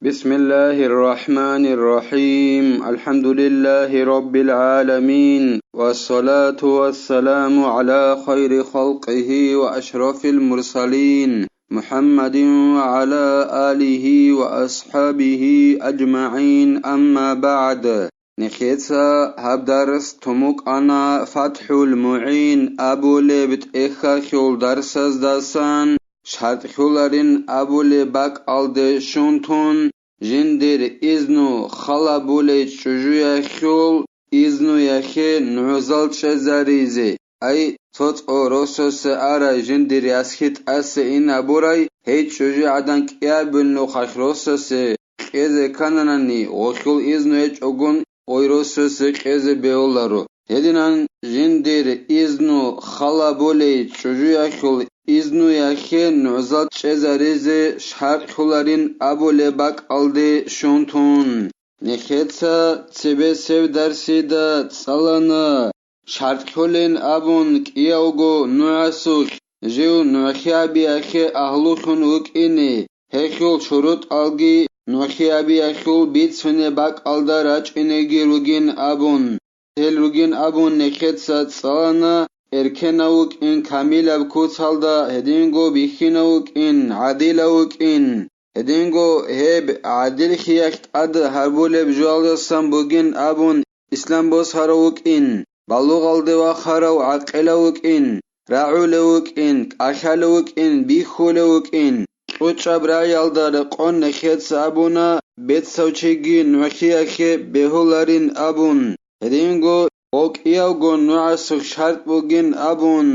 بسم الله الرحمن الرحيم الحمد لله رب العالمين والصلاة والسلام على خير خلقه وأشرف المرسلين محمد وعلى آله وأصحابه أجمعين أما بعد نخيتسا هبدرس تموك أنا فتح المعين أبو لبت إخا خيول درسز داسان شرط خولارين أبو لباك ألد شونتون جندر إذنو خلا بولي چجويا خول إذنو يخي نعزل چزاريزي أي توت او روسوس آرا جندر يسخيت أس إن أبوراي هي چجويا عدن كيابل نو خخ روسوس قيزي كاناناني وخول إذنو يچ أغن اوي روسوس قيزي بيولارو هدينان جندر إذنو خلا بولي چجويا خول إذنو يخي نعزل چزاريزي شحر خولارين أبو لباك ألدي شونتون نخيتسا تسبه سيو درسي دا تسالانا شحر خولين أبون كياوغو نوعسوخ جيو نوخيابي أخي أهلوخون وكيني هيخول شروط ألغي نوخيابي أخيول بيتسوني باك ألدا راج إنيجي روغين أبون تل روغين أبون نخيتسا تسالانا إركناوك إن كاميلا بكوتالدا هدينغو بيخيناوك إن عاديلاوك إن هدينغو هب عادل خياكت أد هربولي بجوال بوغين أبون إسلام بوس هاروك إن بلوغ الدوا خارو عقلوك إن راعولوك إن أخالوك إن بيخولوك إن قوچا برايالدا رقون نخيت سابونا بيت سوچيگي نوخياكي بهولارين أبون هدينغو اوك إياوغو نوعسل شرط بوغين أبون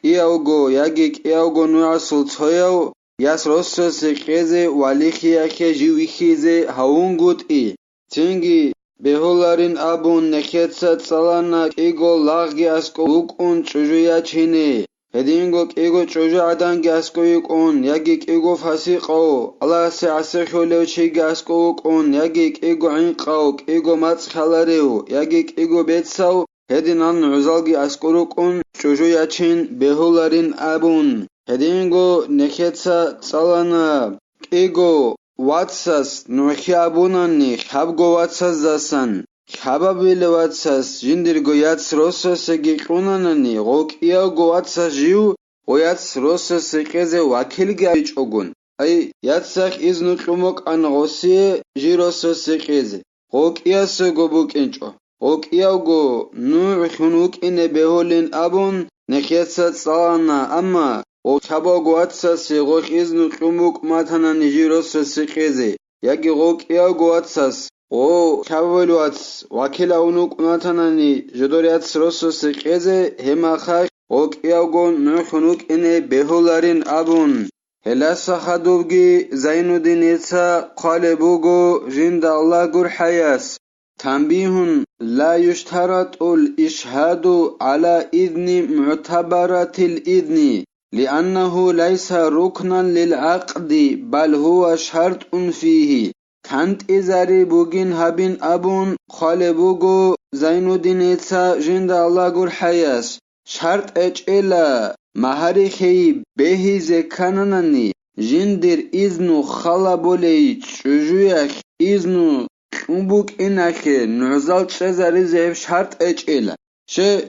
إياوغو ياگيك إياوغو نوعسل تويو ياس روسوس قيزي واليخياكي جيويخيزي هاونغوت إي تنگي بهولارين أبون نخيتسا تسالانا كيغو لاغي أسكو وكون چجويا چيني هدينغو كيغو چجو عدانگي أسكو يكون ياگي كيغو فاسيقو الله سعسي خوليو چيگي أسكو وكون ياگي كيغو عنقو كيغو ماتخالاريو ياگي كيغو بيتساو هدينان عزالگي أسكو وكون چجويا چين بهولارين أبون هدينغو نخيتسا تسالانا كيغو واتساس نوخي أبوناني خابغو واتساس داسان خابابيل واتساس جندرغو ياتس روسوسگي قوناناني غوك إياغو واتساس جيو وياتس روسوسگيزي واكيلگي أيچوغون أي ياتساخ إذنو قموك أن غوسي جي روسوسگيزي غوك إياسوغو بوكينچو غوك إياغو نوع خنوك إني بهولين أبون نخيتسا تسالانا أما وكابوغو واتساس غوك إذنو قموك ماتانا نجي روسوسگيزي ياگي غوك إياغو واتساس او كابولوات واكيلا ونوك ناتاناني جدوريات سروسوس قيزي هما خاك اوك ايوغو نوخنوك اني بهولارين ابون هلاسا خدوبگي زينو دينيتا قالبوغو جند الله قر حياس تنبيه لا يشترط الإشهاد على إذن معتبرة الإذن لأنه ليس ركنا للعقد بل هو شرط فيه كانت إزاري بوغين هابين أبون خالي بوغو زينو دينيتا جند الله قر حياس شرط إلا مهاري خي بهي زكاناناني جندر إذنو خلا بولي چجويخ إذنو كمبوك إناخي نعزال چزاري زيب شرط إلا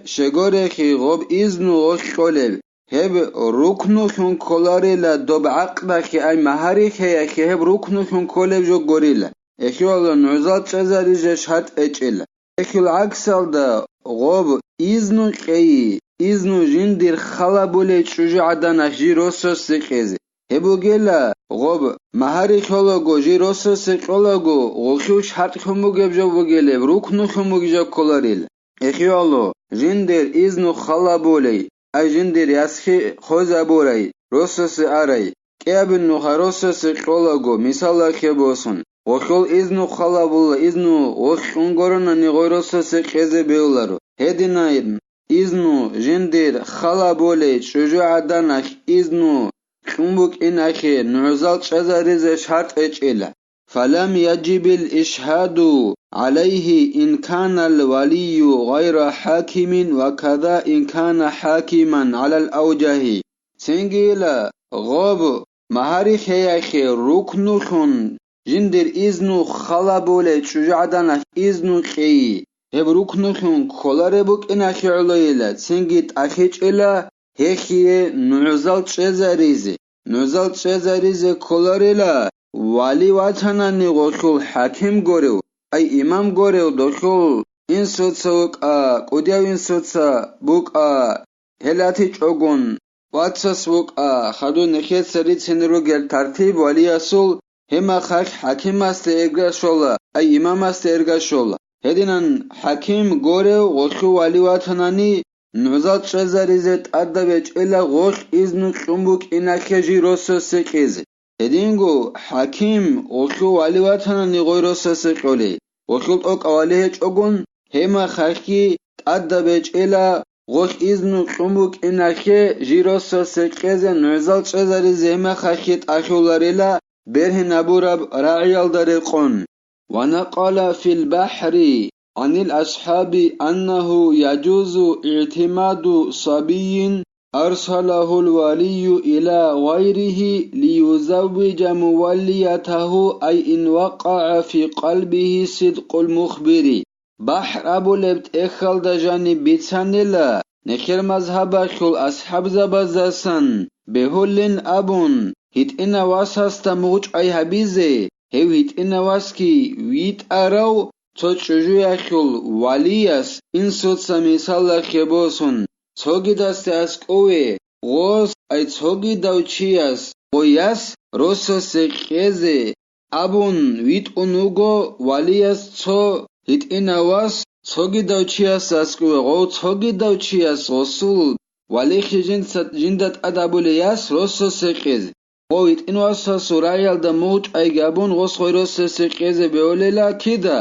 شغوريخي غوب إذنو غوش خوليب هب ركنو خون كولاريلا دوب عقدخي أي مهاريخي يخي هب ركنو خون كوليب جو غوريلا اخي والله نعزال چزاري زي شرط إلا اخي العكسال دا غوب إذنو خي إذنو جندر خلا بولي چوجو عدانخ جي روسو سيقيزي هبو گيلا غوب مهاريخ هولوغو جي روسو سيقولوغو غوخيو شرط خمو گبجو بوگيلي ركنو خمو گجو كولاريلا اخي والله جندر إذنو خلا بولي أي جندر ياسخي خوزا بوراي روسوس آراي كيابن نوخا روسوس قولوغو مثالا كيبوسون وخول إذنو خلا بولا إذنو وخونغورنا نغوي روسوس قيزي بيولارو هديناين إذنو جندر خلا بولي چجو عدانخ إذنو خنبوك إناخي نعزال چزاريز شرط إلا فلم يجب الإشهاد عليه إن كان الولي غير حاكم وكذا إن كان حاكما على الأوجه سنجيلا غوب مهاري خياخي ركنخن Жиндир изну халабуле чужаданах изну қии. Еб рукнухун коларе букӀина хиълоила, цинги тӀахичӀила хехие нугӀзал чӀезаризе. НугӀзал чӀезаризе коларила вали ватанани гъохьул хӀяким горев, ай имам горев дохьул инсуца вукӀа, кӀудяв инсуца букӀа, хелати чӀогун, вацас вукӀа, хаду нехеца рицин ругел тартиб валиясул хема хак хакимасте эргашола, ай имамасте эргашола. Хединан хаким горев гъохьу валиватанани нугӀзал чӀезаризе тӀадда бечӀила гъохь изну чӀумбукӀинахе жи рососе кьизе. Хедингу хаким гъохьу валиватанани гъой рососе кьоли. Гъохьул тӀокӀа валихе чӀогун хема хаки тӀадда бечӀила гъохь изну чӀумбукӀинахе жи рососе кьизе нугӀзал чӀезаризе хема хаки тӀахьуларила берхи набураб рагӀиялдари къун. ونقل في البحر عن الأصحاب أنه يجوز اعتماد صبي أرسله الولي إلى غيره ليزوج موليته أي إن وقع في قلبه صدق المخبر. بحر أبو لبت إخل دجاني بيتسانيلا نخير مذهبا خل أصحاب زبازاسان بهولين أبون هيت إنا واساستا موج أي هبيزي هيت إنا واسكي ويت أراو تشجويا خل ولياس إنسوتسا مثالا خبوسون توگی دست اسکوی غوز ای توگی دوچیاس غویاس روسوس خیزه ابون ویت اونوگو ولیاس تو هیت اینواس توگی دوچیاس اسکوی غو توگی دوچیاس غسول ولی جندت ادابولیاس روسوس خیزه غو هیت اینواس سورایال دا موج ای گابون غوز خوی روسوس خیزه بیولیلا کیدا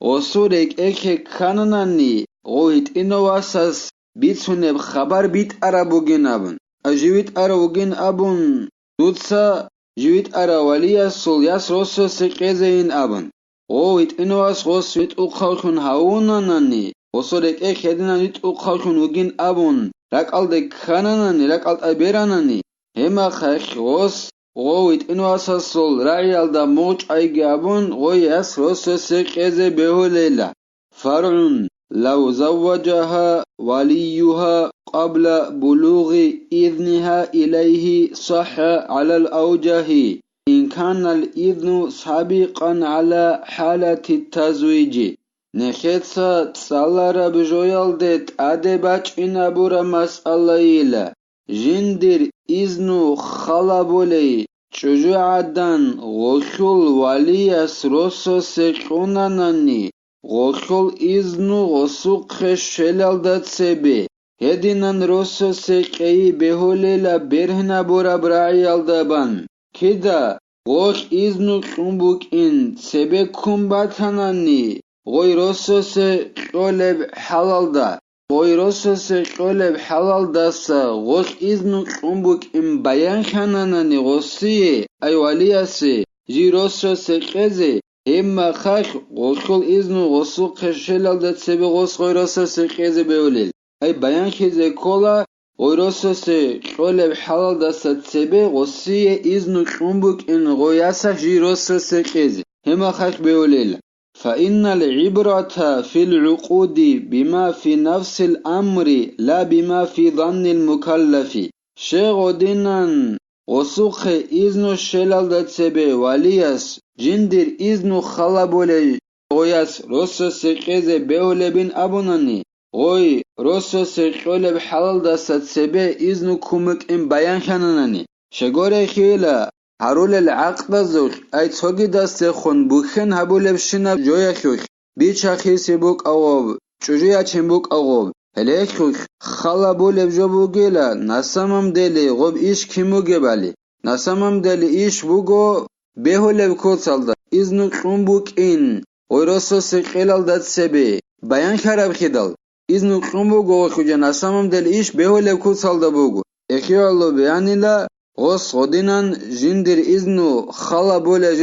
غسول ایک کاننانی غو هیت اینواس بيتسونب خبر بيت أرا بوغين أبن أجيويت أرا وغين أبن دوتسا جيويت أرا وليا سول ياس روسو سيقيزين أبن غويت إنواس غوس ويت أقاوشون هاونا ناني غوصوريك إيك يدنا ويت أقاوشون وغين أبن راك ألدك خاناناني راك ألد أبيراناني هما خيخ غوس غويت إنواس سول رأي ألدا موج أيجي أبن غوي ياس روسو سيقيزي بيهو ليلا فرعون لو زوجها وليها قبل بلوغ إذنها إليه صح على الأوجه إن كان الإذن سابقا على حالة التزويج. نخيتسا تسالارا بجويال ديت أدباج إنابورا مسألة إلا جندر إذنو خلابولي شجوعدان غشول ولياس روسو سيقوناناني غوخول إذنو غسوقش شلالدات سبي هدينان روسو سيقي بهوليلا برهنا بورا براعيالدابان كدا غوخ إذنو قنبوك إن سبي كنباتاناني غوي روسو سيقولب حلالدا غوي روسو سيقولب حلالداسا غوخ إذنو قنبوك إن بيان خاناناني غوصي أي ولياسي جي روسو سيقيزي إما خاخ غوصول إذنو غوصول خشلال دات سبي غوص غيروسو سيقيزي بيوليل أي بيان خيزي كولا غيروسو سيقولي بحلال دات سبي غوصي إذنو كنبوك إن غياسا جيروسو سيقيزي إما خاخ بيوليل فإن العبرة في العقود بما في نفس الأمر لا بما في ظن المكلف شيغو دينان غوصوخ إذنو شلال دات سبي ولياس جندر إذنو خلابولي غوياس روسو سيقيزي بيولبين أبوناني غوي روسو سيقولي بحلال داسات سبي إذنو كومك إن بيان خاناناني شغوري خيلا هارول العقد زوخ أي توغي داسي خون بوخن هبولي بشنا جويا خوخ بيچا خيسي بوك أغوب چوجويا چين بوك أغوب هليك خوخ خلابولي بجوبو گيلا ناسامم ديلي غوب إيش كيمو گبالي ناسامم ديلي إيش بوغو بهولب كوتسالدا إذنو قنبوك إن غيروسو سيقيلال دات سبي بيان خراب خيدال إذنو قنبوك غوخوجا ناسامم دل إيش بهولب كوتسالدا بوغو إخيالو بيانيلا غوص غدينان جندر إذنو خلا بولا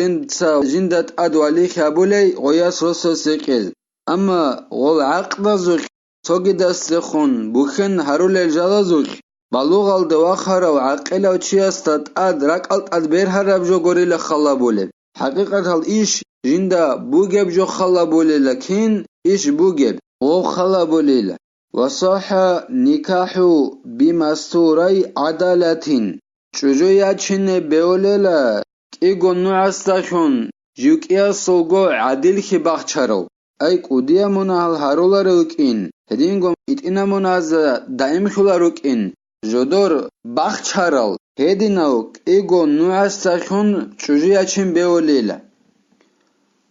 جندت أدوالي خابولي غياس روسو سيقيل أما غول عقد زوخ توغي داست خون بوخن هارول الجالا زوخ بالوغال دواخارا وعقيلا وچياستات رك ألت أدبير هرب جو غوريلا خلا بولب حقيقة إيش جندا بوجب جو خلا بولي لكن إيش بوجب غو خلا بولي وصح نكاح بمستوري عدالة شجو ياتشن بيوليلا إيغو نوعستاشون جوكيا سوغو عدل خي باخچارو أي قوديا منال هارولا روكين هدينغو إتنا مناز دائم خلا روكين جودور باخچارال هدينوك إيغو نوعستاشون شجو ياتشن بيوليلا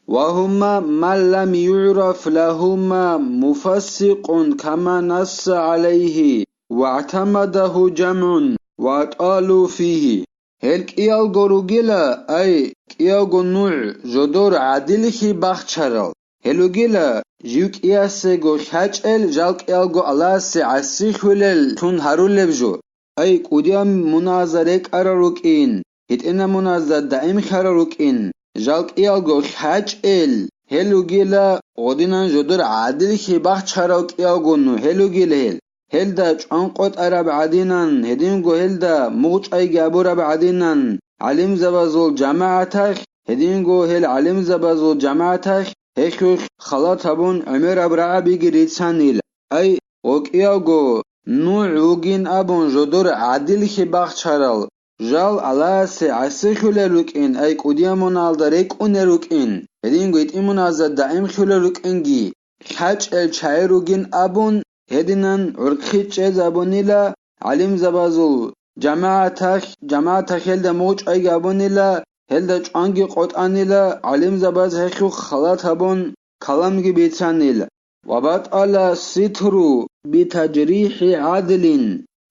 وهما من لم يعرف لهما مفسق كما نص عليه واعتمده جمع وقالوا فيه هل كيال غوروغيلا أي كيال غنوع جدور عدلخي باخچرال هلوغيلا جيوك إياسيغو خاچل جالك إيالغو ألاسي عسيخولل تون هارولبجو أي قوديا منازرك أراروكين هتئنا منازر دائم خاراروكين جالك إيالغو خاچل هلوغيلا غودينان جدور عدلخي باخچراوك إيالغو هلوغيلا هل دا چانقوت عرب عدينان هدينغو هل دا موچ أي جابور عرب عدينان علم زبازول جماعتك هدينغو هل علم زبازول جماعتك هيكوخ خلاط هبون عمر أبرع بيجريت سانيل أي وكياغو نوع وجين أبون جدور عدل خباخ شرال جال على سعسي خلالوك إن أي قديمون الدريك أنروك إن هدينغو يتإمون أزد دائم خلالوك إنجي خاچ الشايروجين أبون هدينان عرقيتش زبونيلا علم زبازول جماعتك هل دا موج أي جابونيلا هل دا چانگي قطعنيلا علم زباز هخو خلات هبون كلامگي بيتسانيلا وبات على سترو بتجريح عادل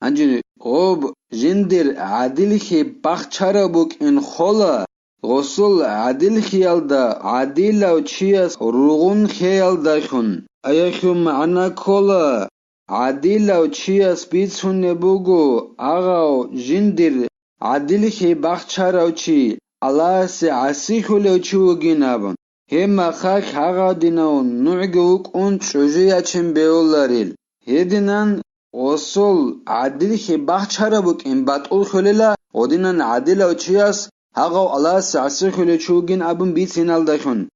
انجي غوب جندر عادل خي باخچارا بوك ان خولا غسل عادل خيال دا عادل او چياس رغون خيال دا خون ايخو معنا كولا عادل او چياس بيتسون نبوغو اغاو جندر عادل خي باخچارا چي الله سي عسيخو لو چوغينابن هما خاك هاغا ديناو نوعگوك اون چوجياچن بيولاريل هدينان غسل عادل خي باخچارا بوك ان باتول خليلا ودينان عادل او چياس هاغاو الله سي عسيخو لو چوغين ابن بيتسينال داخون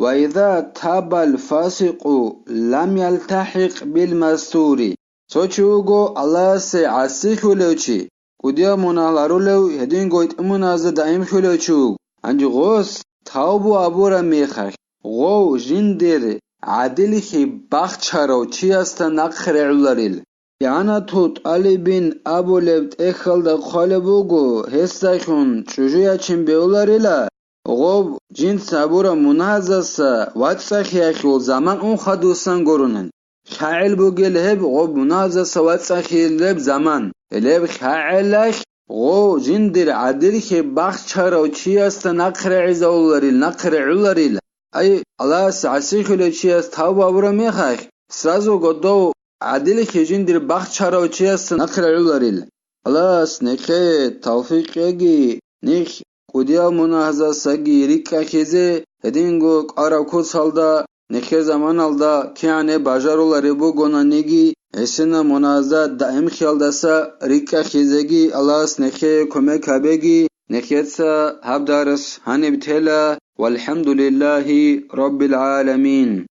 وإذا تاب الفاسق لم يلتحق بالمستور سوچوغو الله سي عسيخو لو چي قديا منالارو لو هدينغو اتمناز دائم خلو چوغ انجي غوس تاوبو ابورا ميخخ غو جندر عادل خي باخچارو چياستا نقخرعولاريل يعني توت علي بن ابو لبت اخل دا خالبوغو هستاخون چوجويا چين بيولاريلا غو جند سابورا منازسا واتساخي اخيول زمان اون خدوسان گورونن خاعل بوغل هب غو منازسا واتساخي لب زمان لب خاعلخ غو جندر عادل خي باخچارو چياستا نقخرعولاريل أي الله سعسيخ لو چياس تاو ابورا ميخخ سرازو گدو عادل خي جندر باخچارو چياستا نقخرعولاريل الله سنخي توفيق يگي نخ قوديا منازا ساگي ريكا خيزي هدينغو قارا كوس هالدا نخي زمان هالدا كياني باجارولاري بوغونا نيگي اسنا منازا دائم خيال دسا ريكا خيزيگي الله سنخي كوميك هبگي نخيتسا هبدارس هاني بتلا والحمد لله رب العالمين.